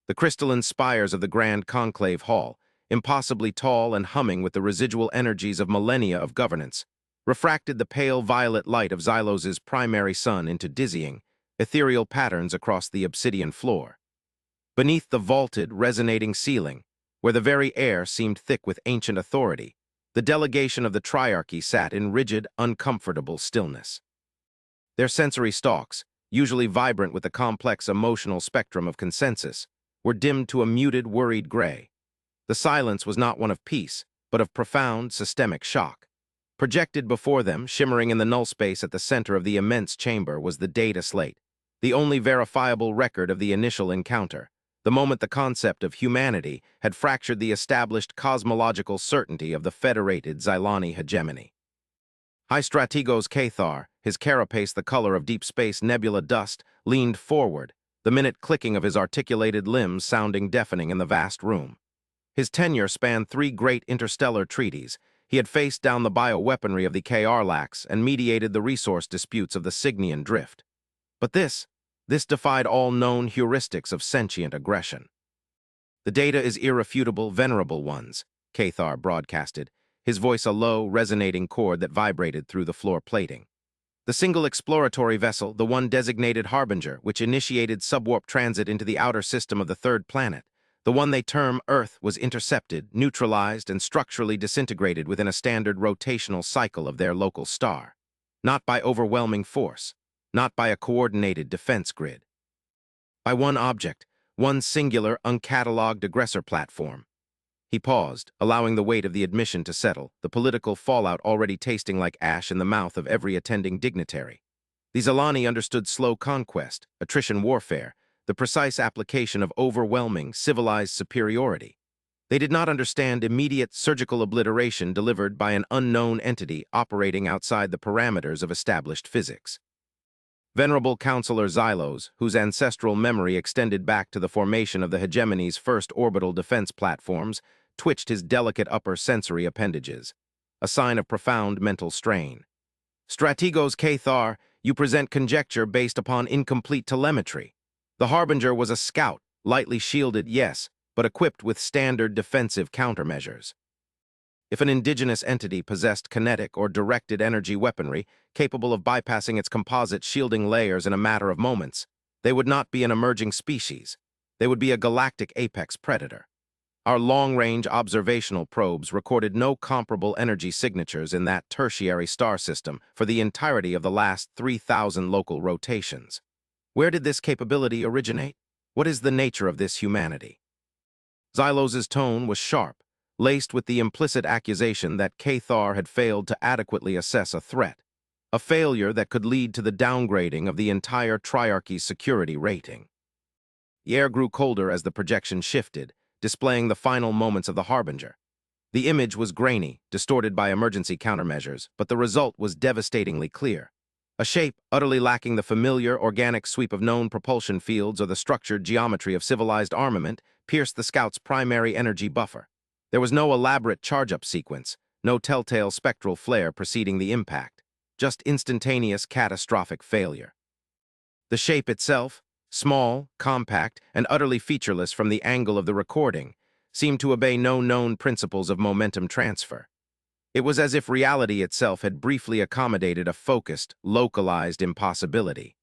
The crystalline spires of the Grand Conclave Hall, impossibly tall and humming with the residual energies of millennia of governance, refracted the pale violet light of Xylos's primary sun into dizzying, ethereal patterns across the obsidian floor. Beneath the vaulted, resonating ceiling, where the very air seemed thick with ancient authority, the delegation of the Triarchy sat in rigid, uncomfortable stillness. Their sensory stalks, usually vibrant with the complex emotional spectrum of consensus, were dimmed to a muted, worried gray. The silence was not one of peace, but of profound, systemic shock. Projected before them, shimmering in the null space at the center of the immense chamber, was the data slate, the only verifiable record of the initial encounter, the moment the concept of humanity had fractured the established cosmological certainty of the federated Xylani hegemony. High Strategos Cathar, his carapace the color of deep space nebula dust, leaned forward, the minute clicking of his articulated limbs sounding deafening in the vast room. His tenure spanned 3 great interstellar treaties. He had faced down the bioweaponry of the Krlax and mediated the resource disputes of the Cygnian Drift. But this defied all known heuristics of sentient aggression. "The data is irrefutable, venerable ones," Cathar broadcasted, his voice a low, resonating chord that vibrated through the floor plating. The single exploratory vessel, the one designated Harbinger, which initiated subwarp transit into the outer system of the third planet, the one they term Earth, was intercepted, neutralized, and structurally disintegrated within a standard rotational cycle of their local star. Not by overwhelming force, not by a coordinated defense grid. By one object, one singular, uncatalogued aggressor platform. He paused, allowing the weight of the admission to settle, the political fallout already tasting like ash in the mouth of every attending dignitary. The Xylani understood slow conquest, attrition warfare, the precise application of overwhelming, civilized superiority. They did not understand immediate surgical obliteration delivered by an unknown entity operating outside the parameters of established physics. Venerable Counselor Xylos, whose ancestral memory extended back to the formation of the hegemony's first orbital defense platforms, twitched his delicate upper sensory appendages, a sign of profound mental strain. "Strategos Cathar, you present conjecture based upon incomplete telemetry. The Harbinger was a scout, lightly shielded, yes, but equipped with standard defensive countermeasures. If an indigenous entity possessed kinetic or directed energy weaponry capable of bypassing its composite shielding layers in a matter of moments, they would not be an emerging species. They would be a galactic apex predator. Our long-range observational probes recorded no comparable energy signatures in that tertiary star system for the entirety of the last 3,000 local rotations. Where did this capability originate? What is the nature of this humanity?" Xylos's tone was sharp, laced with the implicit accusation that Cathar had failed to adequately assess a threat, a failure that could lead to the downgrading of the entire Triarchy's security rating. The air grew colder as the projection shifted, displaying the final moments of the Harbinger. The image was grainy, distorted by emergency countermeasures, but the result was devastatingly clear. A shape utterly lacking the familiar, organic sweep of known propulsion fields or the structured geometry of civilized armament pierced the scout's primary energy buffer. There was no elaborate charge-up sequence, no telltale spectral flare preceding the impact, just instantaneous catastrophic failure. The shape itself, small, compact, and utterly featureless from the angle of the recording, seemed to obey no known principles of momentum transfer. It was as if reality itself had briefly accommodated a focused, localized impossibility.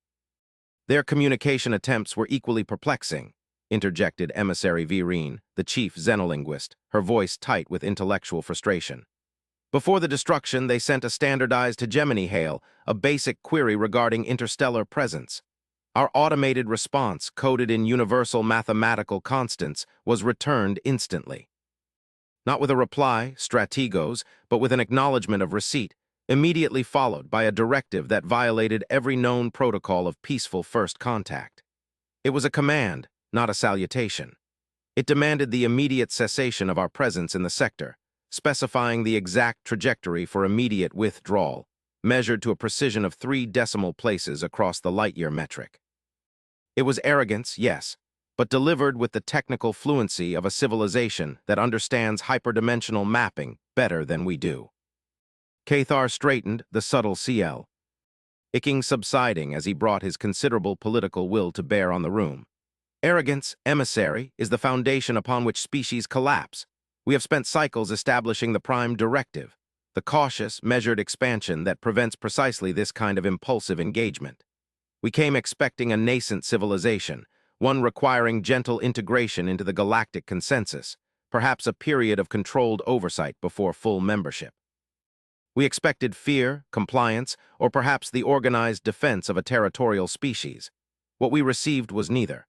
"Their communication attempts were equally perplexing," interjected Emissary Virine, the chief xenolinguist, her voice tight with intellectual frustration. "Before the destruction, they sent a standardized hegemony hail, a basic query regarding interstellar presence. Our automated response, coded in universal mathematical constants, was returned instantly. Not with a reply, strategos, but with an acknowledgement of receipt, immediately followed by a directive that violated every known protocol of peaceful first contact. It was a command, not a salutation. It demanded the immediate cessation of our presence in the sector, specifying the exact trajectory for immediate withdrawal, measured to a precision of 3 decimal places across the light-year metric. It was arrogance, yes, but delivered with the technical fluency of a civilization that understands hyperdimensional mapping better than we do. Cathar straightened, the subtle CL, icking subsiding as he brought his considerable political will to bear on the room. Arrogance, emissary, is the foundation upon which species collapse. We have spent cycles establishing the prime directive, the cautious, measured expansion that prevents precisely this kind of impulsive engagement. We came expecting a nascent civilization, one requiring gentle integration into the galactic consensus, perhaps a period of controlled oversight before full membership. We expected fear, compliance, or perhaps the organized defense of a territorial species. What we received was neither.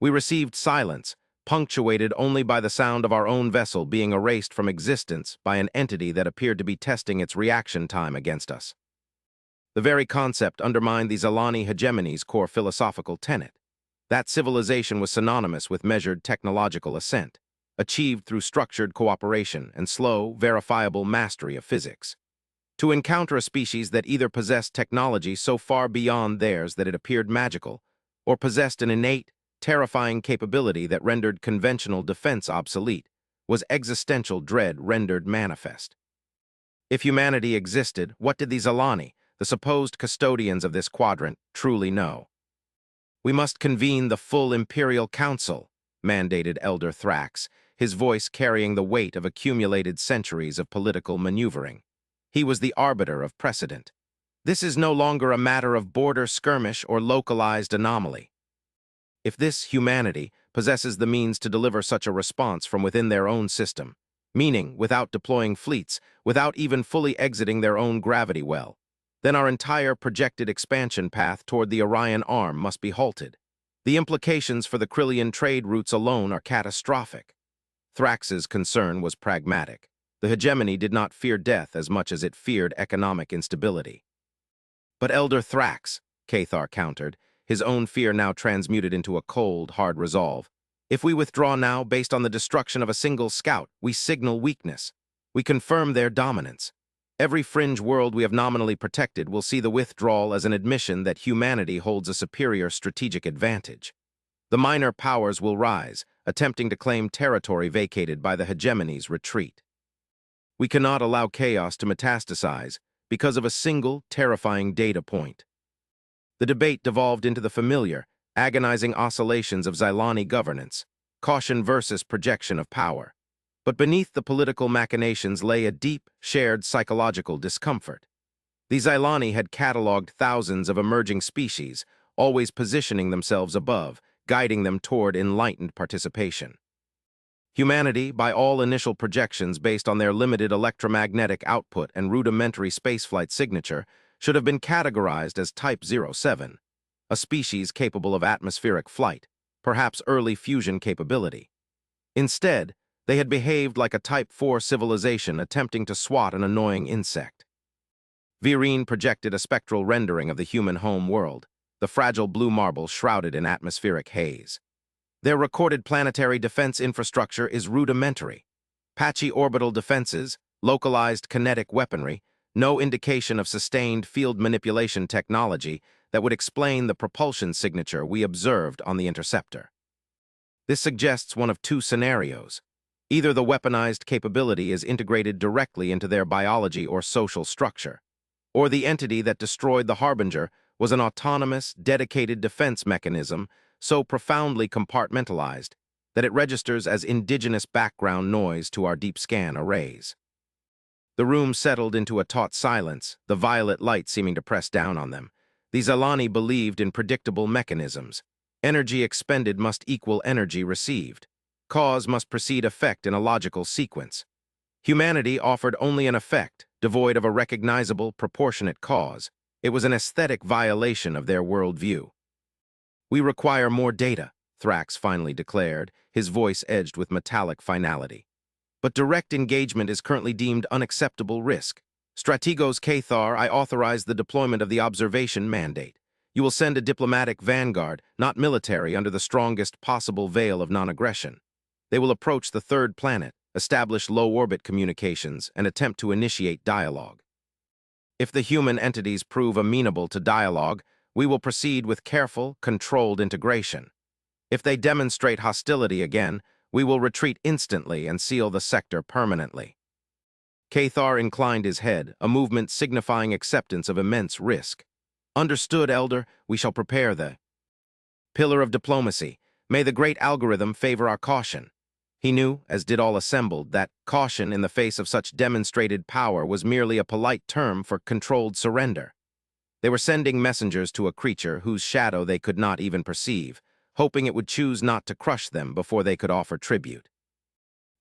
We received silence, punctuated only by the sound of our own vessel being erased from existence by an entity that appeared to be testing its reaction time against us. The very concept undermined the Zalani hegemony's core philosophical tenet. That civilization was synonymous with measured technological ascent, achieved through structured cooperation and slow, verifiable mastery of physics. To encounter a species that either possessed technology so far beyond theirs that it appeared magical, or possessed an innate, terrifying capability that rendered conventional defense obsolete, was existential dread rendered manifest. If humanity existed, what did the Zalani, the supposed custodians of this quadrant, truly know? "We must convene the full Imperial Council," mandated Elder Thrax, his voice carrying the weight of accumulated centuries of political maneuvering. He was the arbiter of precedent. This is no longer a matter of border skirmish or localized anomaly. If this humanity possesses the means to deliver such a response from within their own system, meaning without deploying fleets, without even fully exiting their own gravity well, then our entire projected expansion path toward the Orion Arm must be halted. The implications for the Krillian trade routes alone are catastrophic. Thrax's concern was pragmatic. The hegemony did not fear death as much as it feared economic instability. "But Elder Thrax," Cathar countered, his own fear now transmuted into a cold, hard resolve. "If we withdraw now based on the destruction of a single scout, we signal weakness. We confirm their dominance. Every fringe world we have nominally protected will see the withdrawal as an admission that humanity holds a superior strategic advantage. The minor powers will rise, attempting to claim territory vacated by the hegemony's retreat. We cannot allow chaos to metastasize because of a single, terrifying data point." The debate devolved into the familiar, agonizing oscillations of Zilani governance, caution versus projection of power. But beneath the political machinations lay a deep, shared psychological discomfort. The Zilani had cataloged thousands of emerging species, always positioning themselves above, guiding them toward enlightened participation. Humanity, by all initial projections based on their limited electromagnetic output and rudimentary spaceflight signature, should have been categorized as Type 07, a species capable of atmospheric flight, perhaps early fusion capability. Instead, they had behaved like a Type 4 civilization attempting to swat an annoying insect. Virene projected a spectral rendering of the human home world, the fragile blue marble shrouded in atmospheric haze. Their recorded planetary defense infrastructure is rudimentary. Patchy orbital defenses, localized kinetic weaponry, no indication of sustained field manipulation technology that would explain the propulsion signature we observed on the interceptor. This suggests one of two scenarios. Either the weaponized capability is integrated directly into their biology or social structure, or the entity that destroyed the Harbinger was an autonomous, dedicated defense mechanism so profoundly compartmentalized that it registers as indigenous background noise to our deep scan arrays. The room settled into a taut silence, the violet light seeming to press down on them. The Zalani believed in predictable mechanisms. Energy expended must equal energy received. Cause must precede effect in a logical sequence. Humanity offered only an effect, devoid of a recognizable, proportionate cause. It was an aesthetic violation of their worldview. "We require more data," Thrax finally declared, his voice edged with metallic finality. "But direct engagement is currently deemed unacceptable risk. Strategos Cathar, I authorize the deployment of the observation mandate. You will send a diplomatic vanguard, not military, under the strongest possible veil of non-aggression. They will approach the third planet, establish low-orbit communications, and attempt to initiate dialogue. If the human entities prove amenable to dialogue, we will proceed with careful, controlled integration. If they demonstrate hostility again, we will retreat instantly and seal the sector permanently." Cathar inclined his head, a movement signifying acceptance of immense risk. "Understood, Elder. We shall prepare the..." "Pillar of diplomacy. May the great algorithm favor our caution. He knew, as did all assembled, that caution in the face of such demonstrated power was merely a polite term for controlled surrender. They were sending messengers to a creature whose shadow they could not even perceive, hoping it would choose not to crush them before they could offer tribute.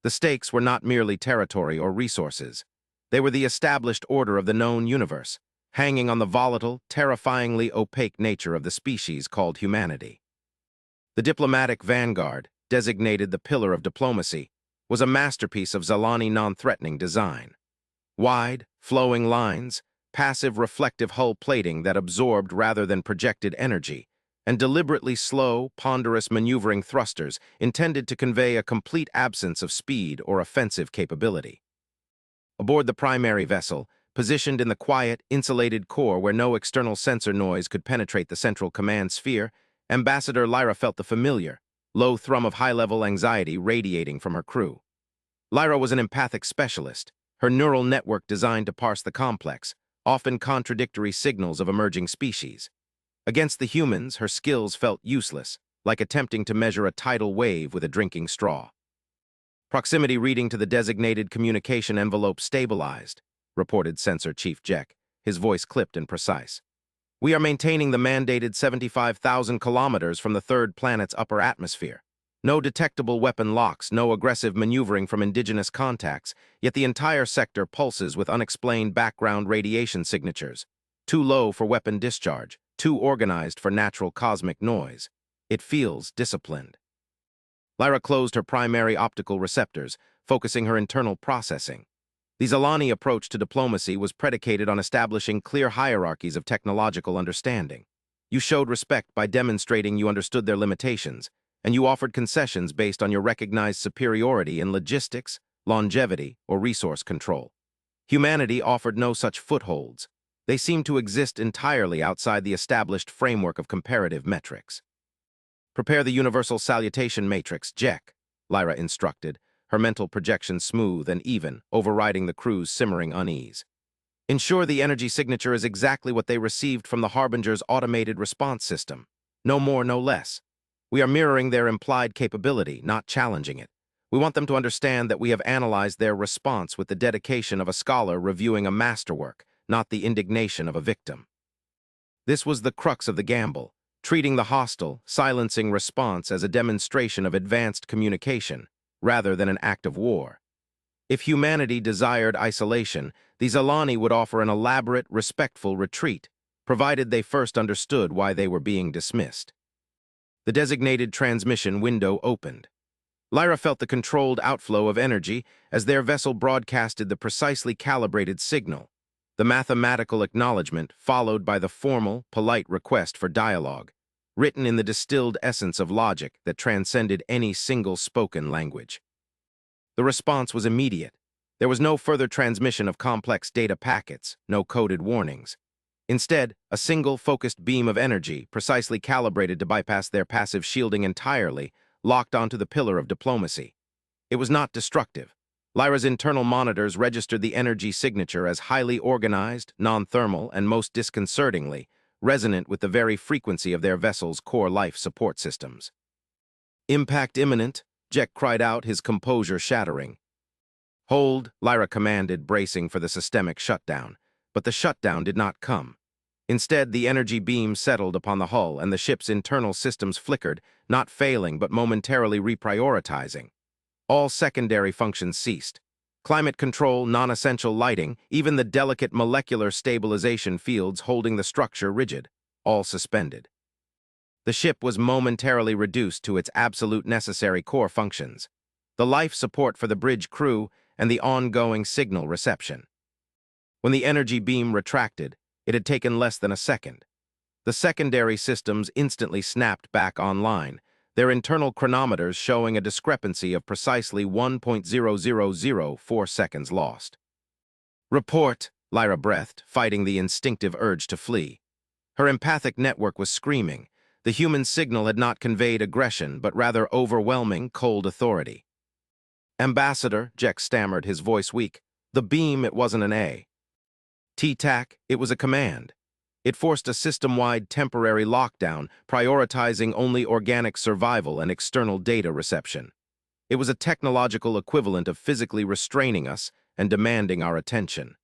The stakes were not merely territory or resources. They were the established order of the known universe, hanging on the volatile, terrifyingly opaque nature of the species called humanity. The diplomatic vanguard, designated the pillar of diplomacy, was a masterpiece of Zalani non-threatening design. Wide, flowing lines, passive reflective hull plating that absorbed rather than projected energy, and deliberately slow, ponderous maneuvering thrusters intended to convey a complete absence of speed or offensive capability. Aboard the primary vessel, positioned in the quiet, insulated core where no external sensor noise could penetrate the central command sphere, Ambassador Lyra felt the familiar, low thrum of high-level anxiety radiating from her crew. Lyra was an empathic specialist, her neural network designed to parse the complex, often contradictory signals of emerging species. Against the humans, her skills felt useless, like attempting to measure a tidal wave with a drinking straw. Proximity reading to the designated communication envelope stabilized, reported Sensor Chief Jack, his voice clipped and precise. We are maintaining the mandated 75,000 kilometers from the third planet's upper atmosphere. No detectable weapon locks, no aggressive maneuvering from indigenous contacts, yet the entire sector pulses with unexplained background radiation signatures. Too low for weapon discharge, too organized for natural cosmic noise. It feels disciplined. Lyra closed her primary optical receptors, focusing her internal processing. The Zalani approach to diplomacy was predicated on establishing clear hierarchies of technological understanding. You showed respect by demonstrating you understood their limitations, and you offered concessions based on your recognized superiority in logistics, longevity, or resource control. Humanity offered no such footholds. They seemed to exist entirely outside the established framework of comparative metrics. Prepare the Universal Salutation Matrix, JEC, Lyra instructed, her mental projection smooth and even, overriding the crew's simmering unease. Ensure the energy signature is exactly what they received from the Harbinger's automated response system. No more, no less. We are mirroring their implied capability, not challenging it. We want them to understand that we have analyzed their response with the dedication of a scholar reviewing a masterwork, not the indignation of a victim. This was the crux of the gamble, treating the hostile, silencing response as a demonstration of advanced communication, rather than an act of war. If humanity desired isolation, the Zalani would offer an elaborate, respectful retreat, provided they first understood why they were being dismissed. The designated transmission window opened. Lyra felt the controlled outflow of energy as their vessel broadcasted the precisely calibrated signal, the mathematical acknowledgement followed by the formal, polite request for dialogue, written in the distilled essence of logic that transcended any single spoken language. The response was immediate. There was no further transmission of complex data packets, no coded warnings. Instead, a single focused beam of energy, precisely calibrated to bypass their passive shielding entirely, locked onto the pillar of diplomacy. It was not destructive. Lyra's internal monitors registered the energy signature as highly organized, non-thermal, and most disconcertingly, resonant with the very frequency of their vessel's core life support systems. Impact imminent, Jack cried out, his composure shattering. Hold, Lyra commanded, bracing for the systemic shutdown. But the shutdown did not come. Instead, the energy beam settled upon the hull and the ship's internal systems flickered, not failing but momentarily reprioritizing. All secondary functions ceased. Climate control, non-essential lighting, even the delicate molecular stabilization fields holding the structure rigid, all suspended. The ship was momentarily reduced to its absolute necessary core functions, the life support for the bridge crew and the ongoing signal reception. When the energy beam retracted, it had taken less than a second. The secondary systems instantly snapped back online, their internal chronometers showing a discrepancy of precisely 1.0004 seconds lost. Report, Lyra breathed, fighting the instinctive urge to flee. Her empathic network was screaming. The human signal had not conveyed aggression, but rather overwhelming, cold authority. Ambassador, Jack stammered, his voice weak. The beam, it wasn't an A. T-tac, it was a command. It forced a system-wide temporary lockdown, prioritizing only organic survival and external data reception. It was a technological equivalent of physically restraining us and demanding our attention.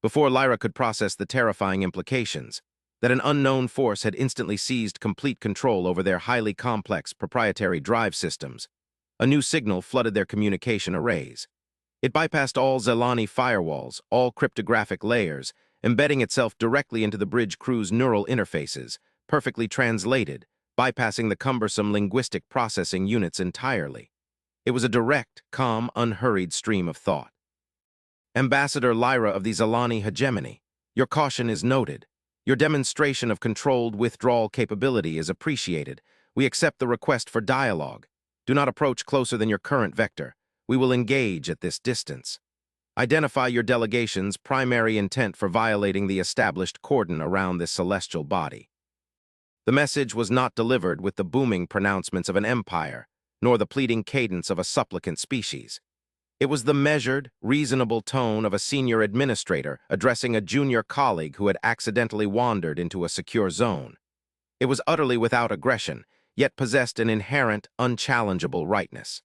Before Lyra could process the terrifying implications, that an unknown force had instantly seized complete control over their highly complex proprietary drive systems, a new signal flooded their communication arrays. It bypassed all Zelani firewalls, all cryptographic layers, embedding itself directly into the bridge crew's neural interfaces, perfectly translated, bypassing the cumbersome linguistic processing units entirely. It was a direct, calm, unhurried stream of thought. Ambassador Lyra of the Zelani hegemony, your caution is noted. Your demonstration of controlled withdrawal capability is appreciated. We accept the request for dialogue. Do not approach closer than your current vector. We will engage at this distance. Identify your delegation's primary intent for violating the established cordon around this celestial body. The message was not delivered with the booming pronouncements of an empire, nor the pleading cadence of a supplicant species. It was the measured, reasonable tone of a senior administrator addressing a junior colleague who had accidentally wandered into a secure zone. It was utterly without aggression, yet possessed an inherent, unchallengeable rightness.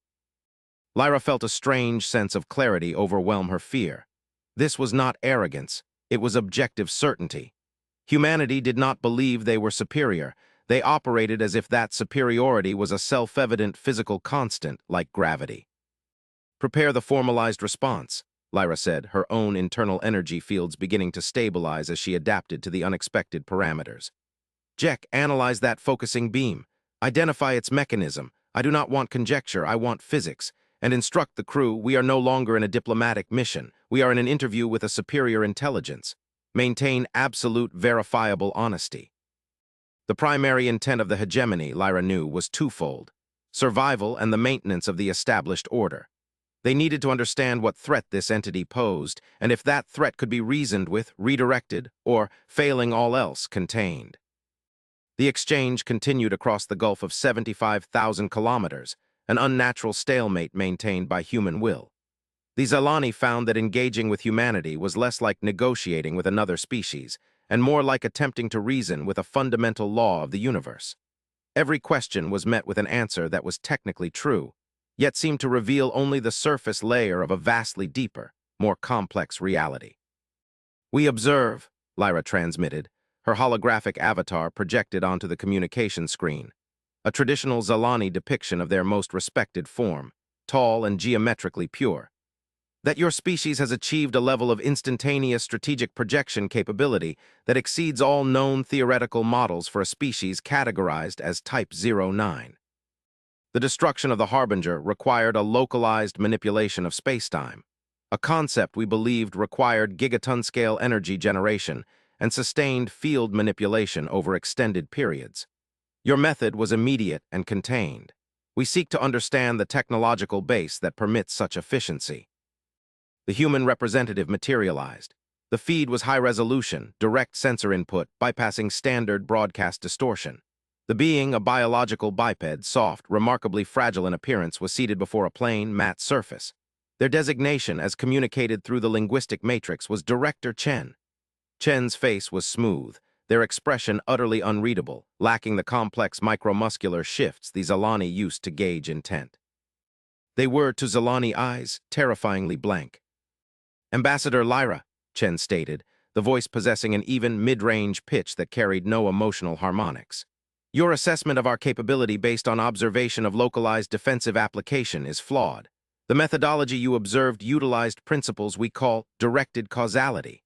Lyra felt a strange sense of clarity overwhelm her fear. This was not arrogance, it was objective certainty. Humanity did not believe they were superior. They operated as if that superiority was a self-evident physical constant like gravity. Prepare the formalized response, Lyra said, her own internal energy fields beginning to stabilize as she adapted to the unexpected parameters. Jack, analyze that focusing beam. Identify its mechanism. I do not want conjecture, I want physics. And instruct the crew, we are no longer in a diplomatic mission. We are in an interview with a superior intelligence. Maintain absolute, verifiable honesty. The primary intent of the hegemony, Lyra knew, was twofold: survival and the maintenance of the established order. They needed to understand what threat this entity posed, and if that threat could be reasoned with, redirected, or, failing all else, contained. The exchange continued across the gulf of 75,000 kilometers, an unnatural stalemate maintained by human will. The Zelani found that engaging with humanity was less like negotiating with another species, and more like attempting to reason with a fundamental law of the universe. Every question was met with an answer that was technically true, yet seemed to reveal only the surface layer of a vastly deeper, more complex reality. We observe, Lyra transmitted, her holographic avatar projected onto the communication screen, a traditional Zelani depiction of their most respected form, tall and geometrically pure. That your species has achieved a level of instantaneous strategic projection capability that exceeds all known theoretical models for a species categorized as Type 09. The destruction of the Harbinger required a localized manipulation of spacetime, a concept we believed required gigaton-scale energy generation and sustained field manipulation over extended periods. Your method was immediate and contained. We seek to understand the technological base that permits such efficiency. The human representative materialized. The feed was high-resolution, direct sensor input, bypassing standard broadcast distortion. The being, a biological biped, soft, remarkably fragile in appearance, was seated before a plain, matte surface. Their designation, as communicated through the linguistic matrix, was Director Chen. Chen's face was smooth, their expression utterly unreadable, lacking the complex micromuscular shifts the Zelani used to gauge intent. They were, to Zelani eyes, terrifyingly blank. Ambassador Lyra, Chen stated, the voice possessing an even mid-range pitch that carried no emotional harmonics. Your assessment of our capability based on observation of localized defensive application is flawed. The methodology you observed utilized principles we call directed causality.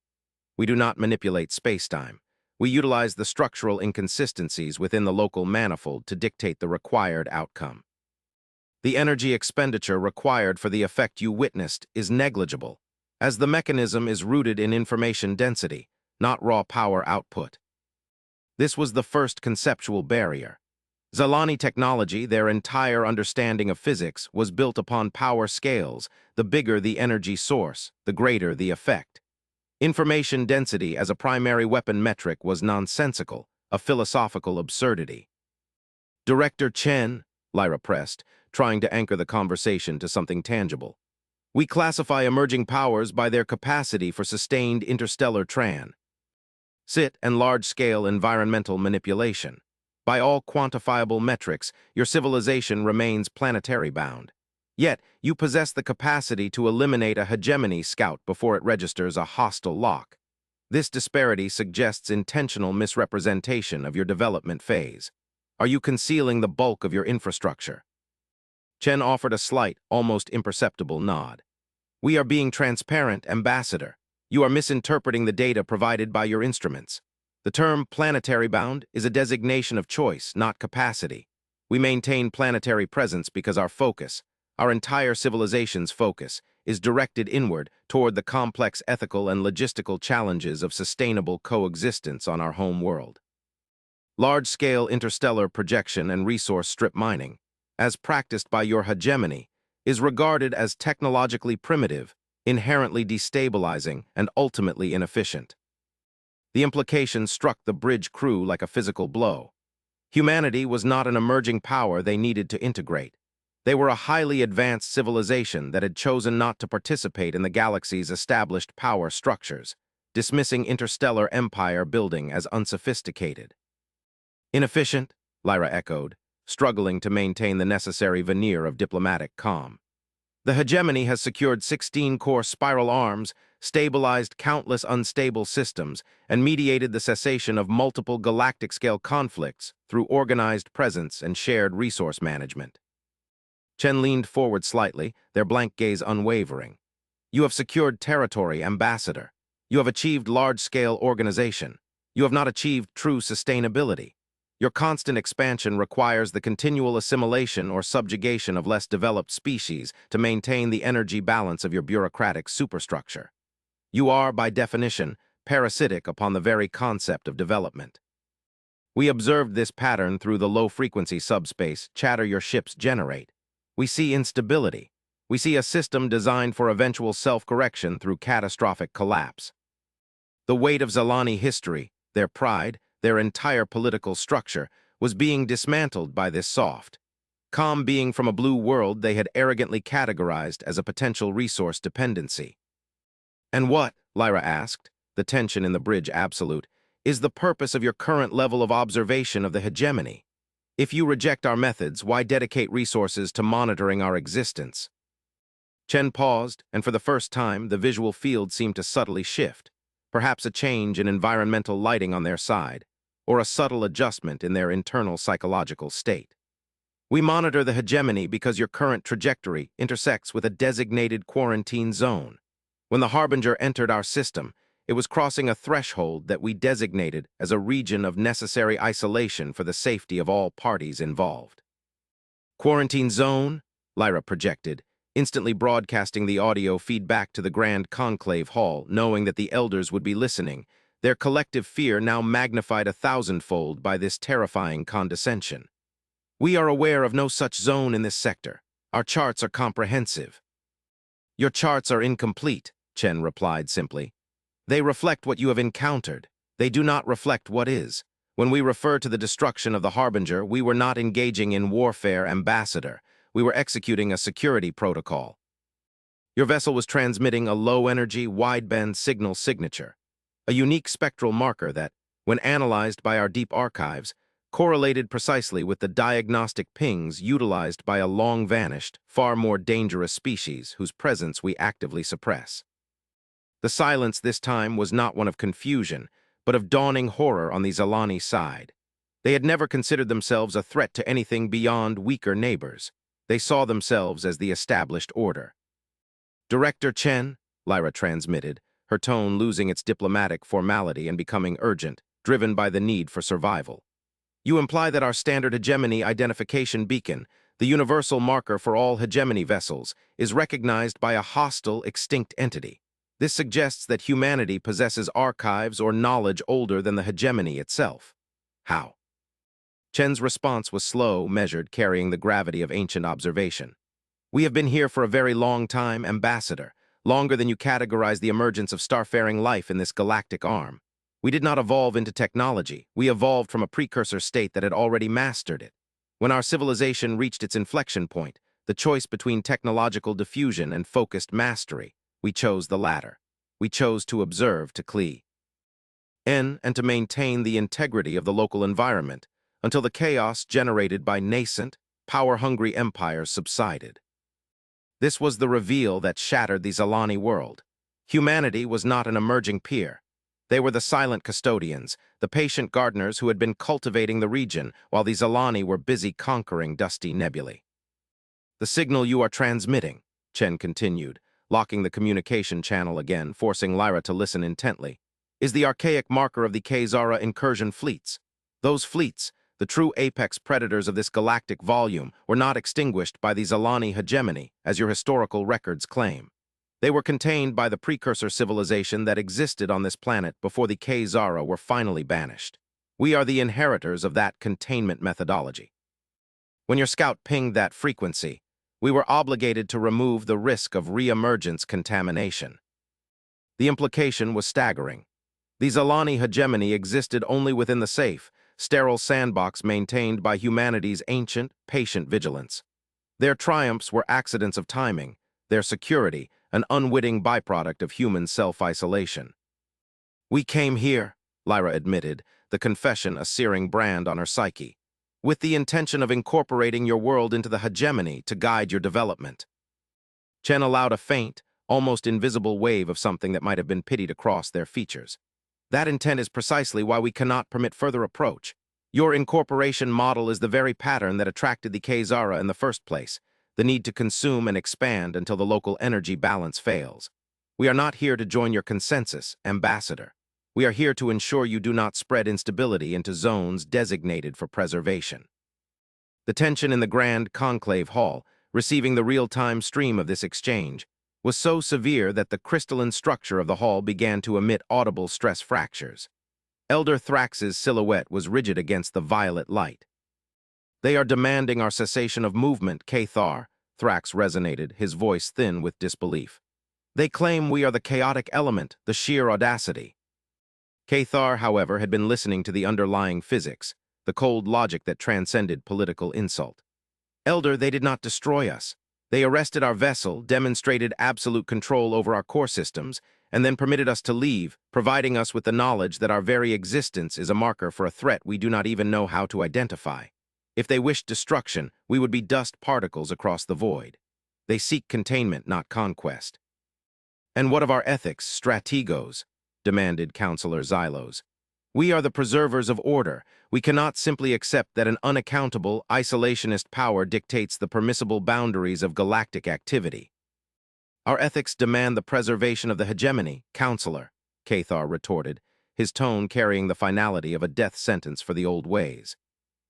We do not manipulate spacetime. We utilize the structural inconsistencies within the local manifold to dictate the required outcome. The energy expenditure required for the effect you witnessed is negligible, as the mechanism is rooted in information density, not raw power output. This was the first conceptual barrier. Zelani technology, their entire understanding of physics, was built upon power scales. The bigger the energy source, the greater the effect. Information density as a primary weapon metric was nonsensical, a philosophical absurdity. Director Chen, Lyra pressed, trying to anchor the conversation to something tangible. We classify emerging powers by their capacity for sustained interstellar tran. sit, and large-scale environmental manipulation. By all quantifiable metrics, your civilization remains planetary-bound. Yet, you possess the capacity to eliminate a hegemony scout before it registers a hostile lock. This disparity suggests intentional misrepresentation of your development phase. Are you concealing the bulk of your infrastructure? Chen offered a slight, almost imperceptible nod. We are being transparent, Ambassador. You are misinterpreting the data provided by your instruments. The term planetary bound is a designation of choice, not capacity. We maintain planetary presence because our entire civilization's focus, is directed inward toward the complex ethical and logistical challenges of sustainable coexistence on our home world. Large-scale interstellar projection and resource strip mining, as practiced by your hegemony, is regarded as technologically primitive, inherently destabilizing, and ultimately inefficient. The implication struck the bridge crew like a physical blow. Humanity was not an emerging power they needed to integrate. They were a highly advanced civilization that had chosen not to participate in the galaxy's established power structures, dismissing interstellar empire building as unsophisticated. Inefficient, Lyra echoed, struggling to maintain the necessary veneer of diplomatic calm. The hegemony has secured 16-core spiral arms, stabilized countless unstable systems, and mediated the cessation of multiple galactic-scale conflicts through organized presence and shared resource management. Chen leaned forward slightly, their blank gaze unwavering. You have secured territory, Ambassador. You have achieved large-scale organization. You have not achieved true sustainability. Your constant expansion requires the continual assimilation or subjugation of less developed species to maintain the energy balance of your bureaucratic superstructure. You are, by definition, parasitic upon the very concept of development. We observed this pattern through the low-frequency subspace chatter your ships generate. We see instability. We see a system designed for eventual self-correction through catastrophic collapse. The weight of Zalani history, their pride, their entire political structure, was being dismantled by this soft, calm being from a blue world they had arrogantly categorized as a potential resource dependency. And what, Lyra asked, the tension in the bridge absolute, is the purpose of your current level of observation of the hegemony? If you reject our methods, why dedicate resources to monitoring our existence? Chen paused, and for the first time, the visual field seemed to subtly shift, perhaps a change in environmental lighting on their side, or a subtle adjustment in their internal psychological state. We monitor the hegemony because your current trajectory intersects with a designated quarantine zone. When the Harbinger entered our system, it was crossing a threshold that we designated as a region of necessary isolation for the safety of all parties involved. Quarantine zone, Lyra projected, instantly broadcasting the audio feedback to the Grand Conclave Hall, knowing that the elders would be listening, their collective fear now magnified 1,000-fold by this terrifying condescension. We are aware of no such zone in this sector. Our charts are comprehensive. Your charts are incomplete, Chen replied simply. They reflect what you have encountered. They do not reflect what is. When we refer to the destruction of the Harbinger, we were not engaging in warfare, Ambassador. We were executing a security protocol. Your vessel was transmitting a low-energy, wideband signal signature, a unique spectral marker that, when analyzed by our deep archives, correlated precisely with the diagnostic pings utilized by a long-vanished, far more dangerous species whose presence we actively suppress. The silence this time was not one of confusion, but of dawning horror on the Zalani side. They had never considered themselves a threat to anything beyond weaker neighbors. They saw themselves as the established order. Director Chen, Lyra transmitted, her tone losing its diplomatic formality and becoming urgent, driven by the need for survival. You imply that our standard hegemony identification beacon, the universal marker for all hegemony vessels, is recognized by a hostile, extinct entity. This suggests that humanity possesses archives or knowledge older than the hegemony itself. How? Chen's response was slow, measured, carrying the gravity of ancient observation. We have been here for a very long time, Ambassador, longer than you categorize the emergence of starfaring life in this galactic arm. We did not evolve into technology. We evolved from a precursor state that had already mastered it. When our civilization reached its inflection point, the choice between technological diffusion and focused mastery, we chose the latter. We chose to observe to Klee. and to maintain the integrity of the local environment until the chaos generated by nascent, power-hungry empires subsided. This was the reveal that shattered the Zalani world. Humanity was not an emerging peer. They were the silent custodians, the patient gardeners who had been cultivating the region while the Zalani were busy conquering dusty nebulae. "The signal you are transmitting," Chen continued, locking the communication channel again, forcing Lyra to listen intently, "is the archaic marker of the K-Zara incursion fleets. Those fleets, the true apex predators of this galactic volume, were not extinguished by the Zalani hegemony, as your historical records claim. They were contained by the precursor civilization that existed on this planet before the K-Zara were finally banished. We are the inheritors of that containment methodology. When your scout pinged that frequency, we were obligated to remove the risk of re-emergence contamination." The implication was staggering. The Zalani hegemony existed only within the safe, sterile sandbox maintained by humanity's ancient, patient vigilance. Their triumphs were accidents of timing, their security an unwitting byproduct of human self-isolation. "We came here," Lyra admitted, the confession a searing brand on her psyche, "with the intention of incorporating your world into the hegemony to guide your development." Chen allowed a faint, almost invisible wave of something that might have been pitied across their features. "That intent is precisely why we cannot permit further approach. Your incorporation model is the very pattern that attracted the K-Zara in the first place, the need to consume and expand until the local energy balance fails. We are not here to join your consensus, Ambassador. We are here to ensure you do not spread instability into zones designated for preservation." The tension in the Grand Conclave Hall, receiving the real-time stream of this exchange, was so severe that the crystalline structure of the hall began to emit audible stress fractures. Elder Thrax's silhouette was rigid against the violet light. "They are demanding our cessation of movement, Cathar," Thrax resonated, his voice thin with disbelief. "They claim we are the chaotic element, the sheer audacity." Cathar, however, had been listening to the underlying physics, the cold logic that transcended political insult. "Elder, they did not destroy us. They arrested our vessel, demonstrated absolute control over our core systems, and then permitted us to leave, providing us with the knowledge that our very existence is a marker for a threat we do not even know how to identify. If they wished destruction, we would be dust particles across the void. They seek containment, not conquest." "And what of our ethics, strategos?" demanded Counselor Xylos. "We are the preservers of order. We cannot simply accept that an unaccountable, isolationist power dictates the permissible boundaries of galactic activity." "Our ethics demand the preservation of the hegemony, Counselor," Cathar retorted, his tone carrying the finality of a death sentence for the old ways.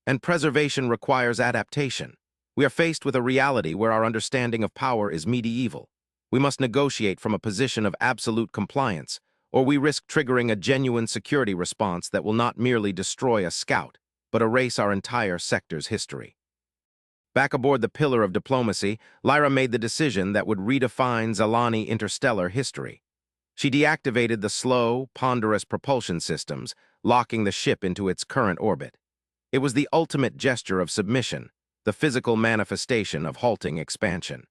"And preservation requires adaptation. We are faced with a reality where our understanding of power is medieval. We must negotiate from a position of absolute compliance, or we risk triggering a genuine security response that will not merely destroy a scout, but erase our entire sector's history." Back aboard the Pillar of Diplomacy, Lyra made the decision that would redefine Zalani interstellar history. She deactivated the slow, ponderous propulsion systems, locking the ship into its current orbit. It was the ultimate gesture of submission, the physical manifestation of halting expansion.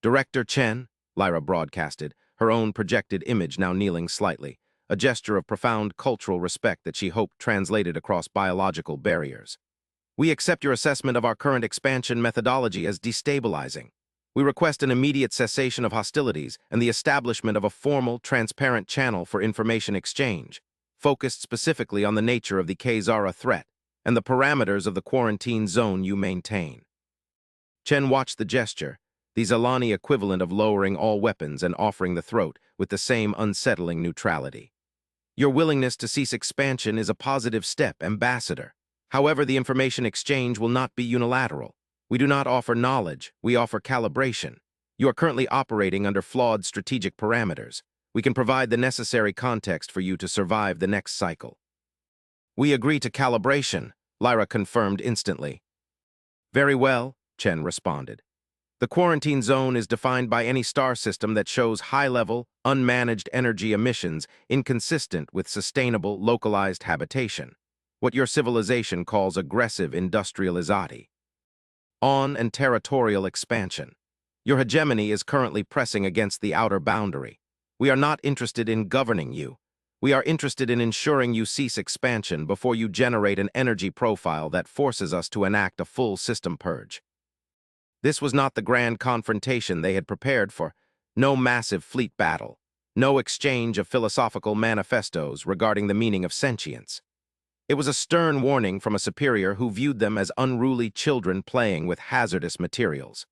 "Director Chen," Lyra broadcasted, her own projected image now kneeling slightly, a gesture of profound cultural respect that she hoped translated across biological barriers. "We accept your assessment of our current expansion methodology as destabilizing. We request an immediate cessation of hostilities and the establishment of a formal, transparent channel for information exchange, focused specifically on the nature of the K-Zara threat and the parameters of the quarantine zone you maintain." Chen watched the gesture, the Zalani equivalent of lowering all weapons and offering the throat with the same unsettling neutrality. "Your willingness to cease expansion is a positive step, Ambassador. However, the information exchange will not be unilateral. We do not offer knowledge, we offer calibration. You are currently operating under flawed strategic parameters. We can provide the necessary context for you to survive the next cycle." "We agree to calibration," Lyra confirmed instantly. "Very well," Chen responded. "The quarantine zone is defined by any star system that shows high-level, unmanaged energy emissions inconsistent with sustainable, localized habitation, what your civilization calls aggressive industrializati. On and territorial expansion. Your hegemony is currently pressing against the outer boundary. We are not interested in governing you. We are interested in ensuring you cease expansion before you generate an energy profile that forces us to enact a full system purge. This was not the grand confrontation they had prepared for. No massive fleet battle. No exchange of philosophical manifestos regarding the meaning of sentience. It was a stern warning from a superior who viewed them as unruly children playing with hazardous materials.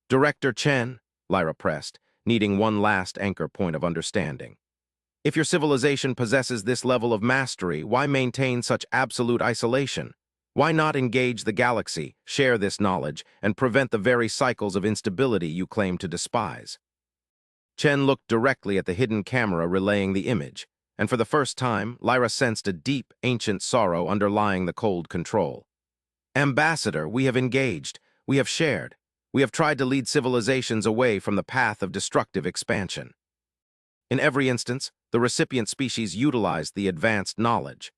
Director Chen, Lyra pressed, needing one last anchor point of understanding. If your civilization possesses this level of mastery, why maintain such absolute isolation? Why not engage the galaxy, share this knowledge, and prevent the very cycles of instability you claim to despise? Chen looked directly at the hidden camera relaying the image, and for the first time, Lyra sensed a deep, ancient sorrow underlying the cold control. Ambassador, we have engaged, we have shared, we have tried to lead civilizations away from the path of destructive expansion. In every instance, the recipient species utilized the advanced knowledge,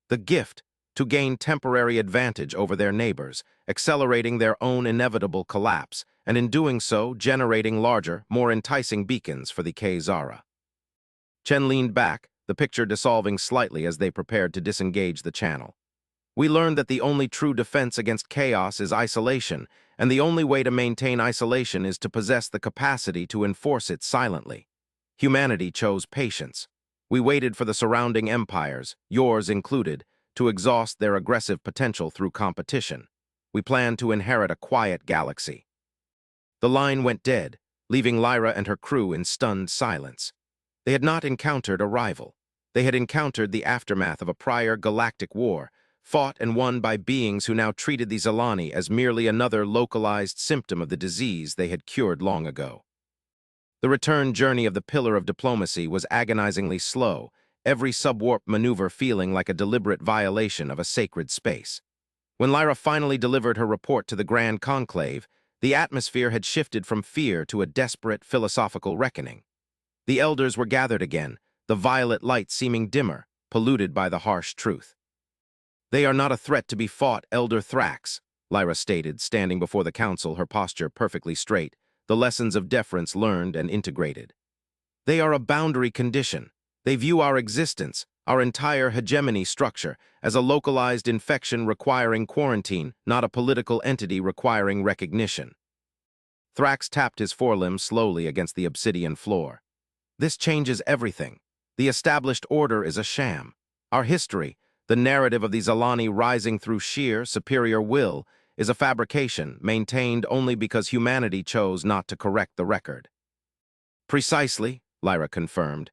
the gift, to gain temporary advantage over their neighbors, accelerating their own inevitable collapse, and in doing so, generating larger, more enticing beacons for the K-Zara. Chen leaned back, the picture dissolving slightly as they prepared to disengage the channel. We learned that the only true defense against chaos is isolation, and the only way to maintain isolation is to possess the capacity to enforce it silently. Humanity chose patience. We waited for the surrounding empires, yours included, to exhaust their aggressive potential through competition. We planned to inherit a quiet galaxy. The line went dead, leaving Lyra and her crew in stunned silence. They had not encountered a rival. They had encountered the aftermath of a prior galactic war, fought and won by beings who now treated the Zalani as merely another localized symptom of the disease they had cured long ago. The return journey of the Pillar of Diplomacy was agonizingly slow, every subwarp maneuver feeling like a deliberate violation of a sacred space. When Lyra finally delivered her report to the Grand Conclave, the atmosphere had shifted from fear to a desperate philosophical reckoning. The elders were gathered again, the violet light seeming dimmer, polluted by the harsh truth. They are not a threat to be fought, Elder Thrax, Lyra stated, standing before the council, her posture perfectly straight, the lessons of deference learned and integrated. They are a boundary condition. They view our existence, our entire hegemony structure, as a localized infection requiring quarantine, not a political entity requiring recognition. Thrax tapped his forelimb slowly against the obsidian floor. This changes everything. The established order is a sham. Our history, the narrative of the Zalani rising through sheer, superior will, is a fabrication maintained only because humanity chose not to correct the record. Precisely, Lyra confirmed.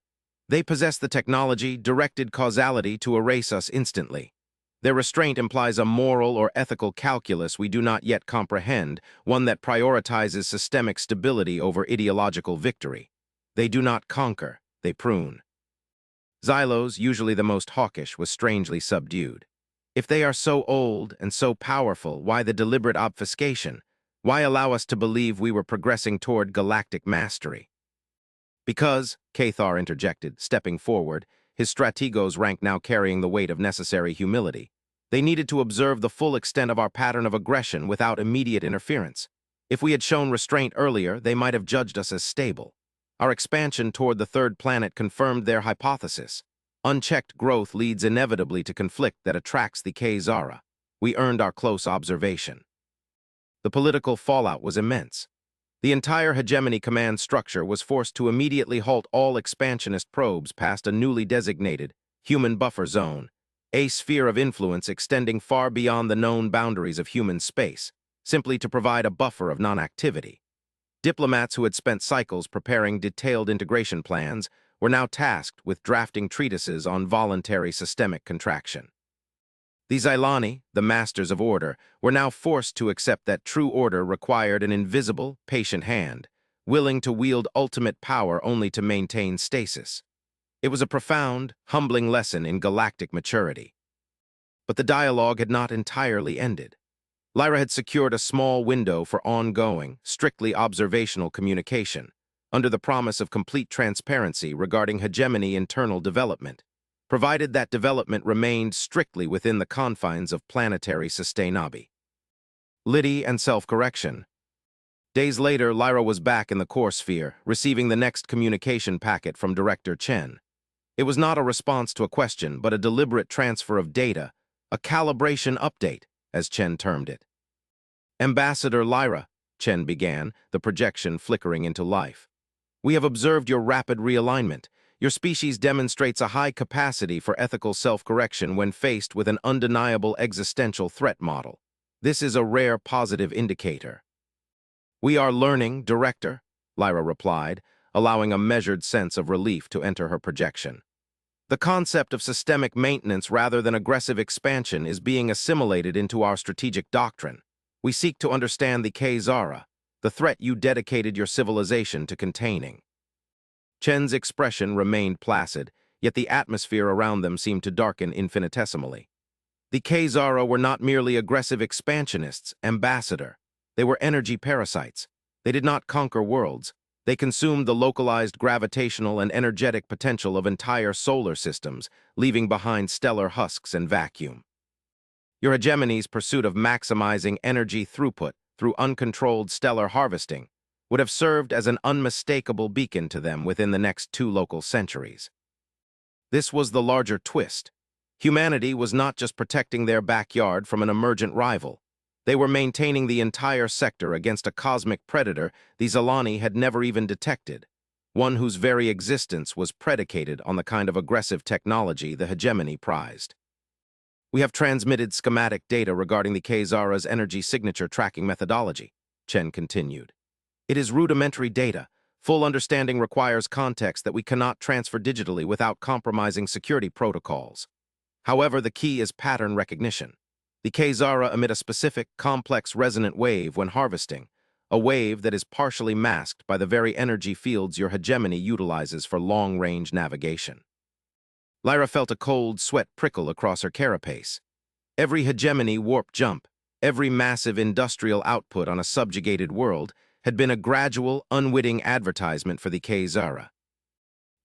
They possess the technology, directed causality to erase us instantly. Their restraint implies a moral or ethical calculus we do not yet comprehend, one that prioritizes systemic stability over ideological victory. They do not conquer, they prune. Xylos, usually the most hawkish, was strangely subdued. If they are so old and so powerful, why the deliberate obfuscation? Why allow us to believe we were progressing toward galactic mastery? Because, Cathar interjected, stepping forward, his strategos rank now carrying the weight of necessary humility. They needed to observe the full extent of our pattern of aggression without immediate interference. If we had shown restraint earlier, they might have judged us as stable. Our expansion toward the third planet confirmed their hypothesis. Unchecked growth leads inevitably to conflict that attracts the K-Zara. We earned our close observation. The political fallout was immense. The entire hegemony command structure was forced to immediately halt all expansionist probes past a newly designated human buffer zone, a sphere of influence extending far beyond the known boundaries of human space, simply to provide a buffer of non-activity. Diplomats who had spent cycles preparing detailed integration plans were now tasked with drafting treatises on voluntary systemic contraction. The Xylani, the masters of order, were now forced to accept that true order required an invisible, patient hand, willing to wield ultimate power only to maintain stasis. It was a profound, humbling lesson in galactic maturity. But the dialogue had not entirely ended. Lyra had secured a small window for ongoing, strictly observational communication, under the promise of complete transparency regarding hegemony internal development, provided that development remained strictly within the confines of planetary sustainability. Liddy and self-correction. Days later, Lyra was back in the core sphere, receiving the next communication packet from Director Chen. It was not a response to a question, but a deliberate transfer of data, a calibration update, as Chen termed it. Ambassador Lyra, Chen began, the projection flickering into life. We have observed your rapid realignment. Your species demonstrates a high capacity for ethical self-correction when faced with an undeniable existential threat model. This is a rare positive indicator. We are learning, Director, Lyra replied, allowing a measured sense of relief to enter her projection. The concept of systemic maintenance rather than aggressive expansion is being assimilated into our strategic doctrine. We seek to understand the K-Zara, the threat you dedicated your civilization to containing. Chen's expression remained placid, yet the atmosphere around them seemed to darken infinitesimally. The K-Zara were not merely aggressive expansionists, Ambassador. They were energy parasites. They did not conquer worlds. They consumed the localized gravitational and energetic potential of entire solar systems, leaving behind stellar husks and vacuum. Your hegemony's pursuit of maximizing energy throughput through uncontrolled stellar harvesting would have served as an unmistakable beacon to them within the next 2 local centuries. This was the larger twist. Humanity was not just protecting their backyard from an emergent rival. They were maintaining the entire sector against a cosmic predator the Zalani had never even detected, one whose very existence was predicated on the kind of aggressive technology the hegemony prized. We have transmitted schematic data regarding the K-Zara's energy signature tracking methodology, Chen continued. It is rudimentary data. Full understanding requires context that we cannot transfer digitally without compromising security protocols. However, the key is pattern recognition. The K-Zara emit a specific, complex resonant wave when harvesting, a wave that is partially masked by the very energy fields your hegemony utilizes for long-range navigation. Lyra felt a cold sweat prickle across her carapace. Every hegemony warp jump, every massive industrial output on a subjugated world had been a gradual, unwitting advertisement for the K-Zara.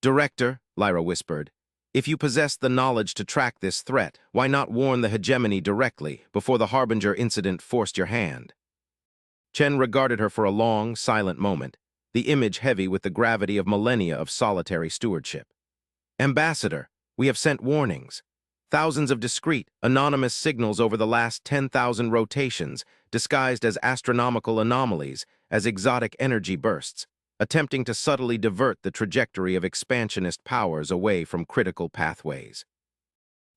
Director, Lyra whispered, if you possess the knowledge to track this threat, why not warn the hegemony directly before the Harbinger incident forced your hand? Chen regarded her for a long, silent moment, the image heavy with the gravity of millennia of solitary stewardship. Ambassador, we have sent warnings. Thousands of discrete, anonymous signals over the last 10,000 rotations, disguised as astronomical anomalies, as exotic energy bursts, attempting to subtly divert the trajectory of expansionist powers away from critical pathways.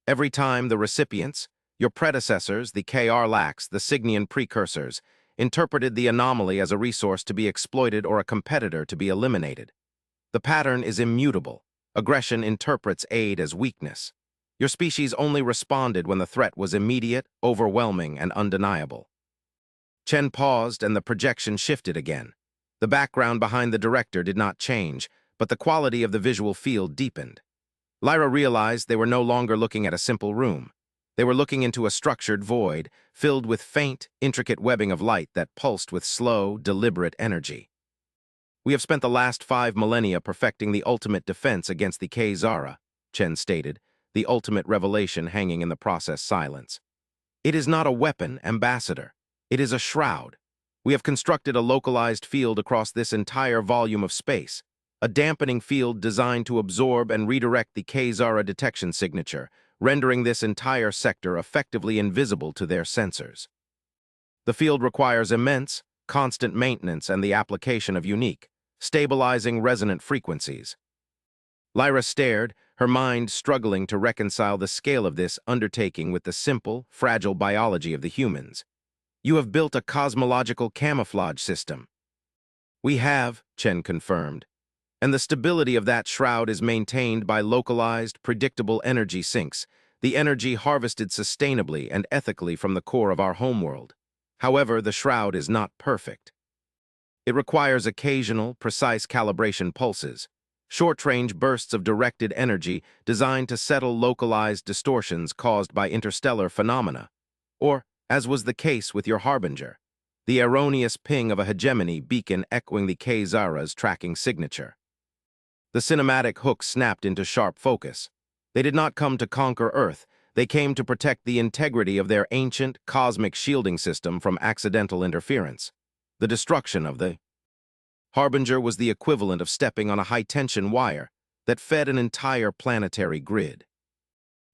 Every time the recipients, your predecessors, the KR-Lax, the Signian precursors, interpreted the anomaly as a resource to be exploited or a competitor to be eliminated. The pattern is immutable. Aggression interprets aid as weakness. Your species only responded when the threat was immediate, overwhelming, and undeniable. Chen paused and the projection shifted again. The background behind the director did not change, but the quality of the visual field deepened. Lyra realized they were no longer looking at a simple room. They were looking into a structured void, filled with faint, intricate webbing of light that pulsed with slow, deliberate energy. We have spent the last 5 millennia perfecting the ultimate defense against the K-Zara, Chen stated, the ultimate revelation hanging in the process silence. It is not a weapon, Ambassador. It is a shroud. We have constructed a localized field across this entire volume of space, a dampening field designed to absorb and redirect the K-Zara detection signature, rendering this entire sector effectively invisible to their sensors. The field requires immense, constant maintenance and the application of unique, stabilizing resonant frequencies. Lyra stared, her mind struggling to reconcile the scale of this undertaking with the simple, fragile biology of the humans. You have built a cosmological camouflage system. We have, Chen confirmed, and the stability of that shroud is maintained by localized, predictable energy sinks, the energy harvested sustainably and ethically from the core of our homeworld. However, the shroud is not perfect. It requires occasional, precise calibration pulses, short-range bursts of directed energy designed to settle localized distortions caused by interstellar phenomena, or, as was the case with your Harbinger, the erroneous ping of a hegemony beacon echoing the K-Zara's tracking signature. The cinematic hook snapped into sharp focus. They did not come to conquer Earth. They came to protect the integrity of their ancient, cosmic shielding system from accidental interference. The destruction of the Harbinger was the equivalent of stepping on a high-tension wire, that fed an entire planetary grid.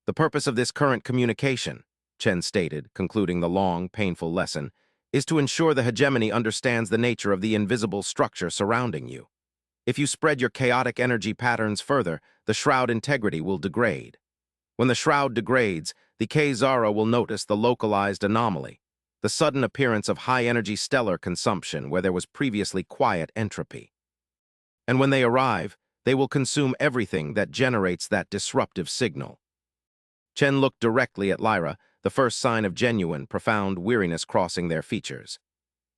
The purpose of this current communication, Chen stated, concluding the long, painful lesson, is to ensure the hegemony understands the nature of the invisible structure surrounding you. If you spread your chaotic energy patterns further, the shroud integrity will degrade. When the shroud degrades, the K-Zara will notice the localized anomaly, the sudden appearance of high-energy stellar consumption where there was previously quiet entropy. And when they arrive, they will consume everything that generates that disruptive signal. Chen looked directly at Lyra, the first sign of genuine, profound weariness crossing their features.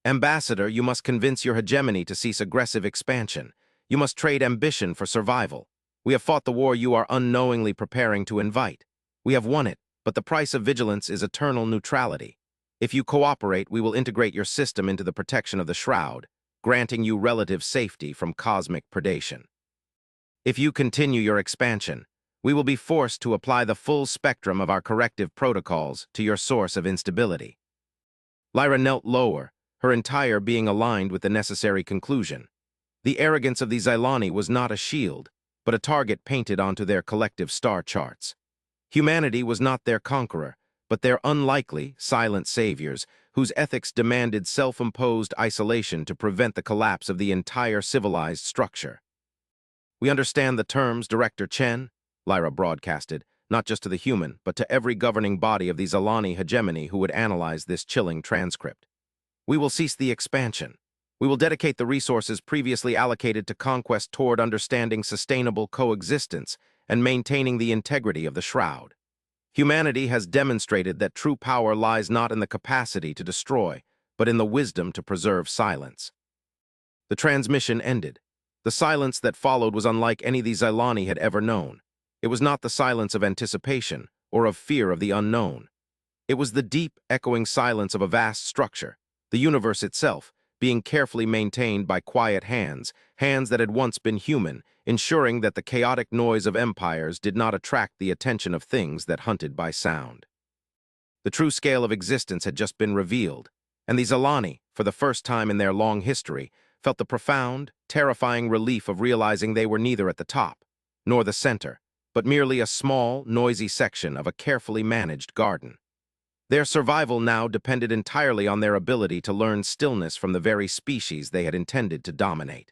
Ambassador, you must convince your hegemony to cease aggressive expansion. You must trade ambition for survival. We have fought the war you are unknowingly preparing to invite. We have won it, but the price of vigilance is eternal neutrality. If you cooperate, we will integrate your system into the protection of the Shroud, granting you relative safety from cosmic predation. If you continue your expansion, we will be forced to apply the full spectrum of our corrective protocols to your source of instability. Lyra knelt lower, her entire being aligned with the necessary conclusion. The arrogance of the Xylani was not a shield, but a target painted onto their collective star charts. Humanity was not their conqueror, but their unlikely, silent saviors, whose ethics demanded self-imposed isolation to prevent the collapse of the entire civilized structure. We understand the terms, Director Chen, Lyra broadcasted, not just to the human, but to every governing body of the Xylani hegemony who would analyze this chilling transcript. We will cease the expansion. We will dedicate the resources previously allocated to conquest toward understanding sustainable coexistence and maintaining the integrity of the Shroud. Humanity has demonstrated that true power lies not in the capacity to destroy, but in the wisdom to preserve silence. The transmission ended. The silence that followed was unlike any the Xylani had ever known. It was not the silence of anticipation or of fear of the unknown. It was the deep, echoing silence of a vast structure, the universe itself, being carefully maintained by quiet hands, hands that had once been human, ensuring that the chaotic noise of empires did not attract the attention of things that hunted by sound. The true scale of existence had just been revealed, and the Xylani, for the first time in their long history, felt the profound, terrifying relief of realizing they were neither at the top, nor the center, but merely a small, noisy section of a carefully managed garden. Their survival now depended entirely on their ability to learn stillness from the very species they had intended to dominate.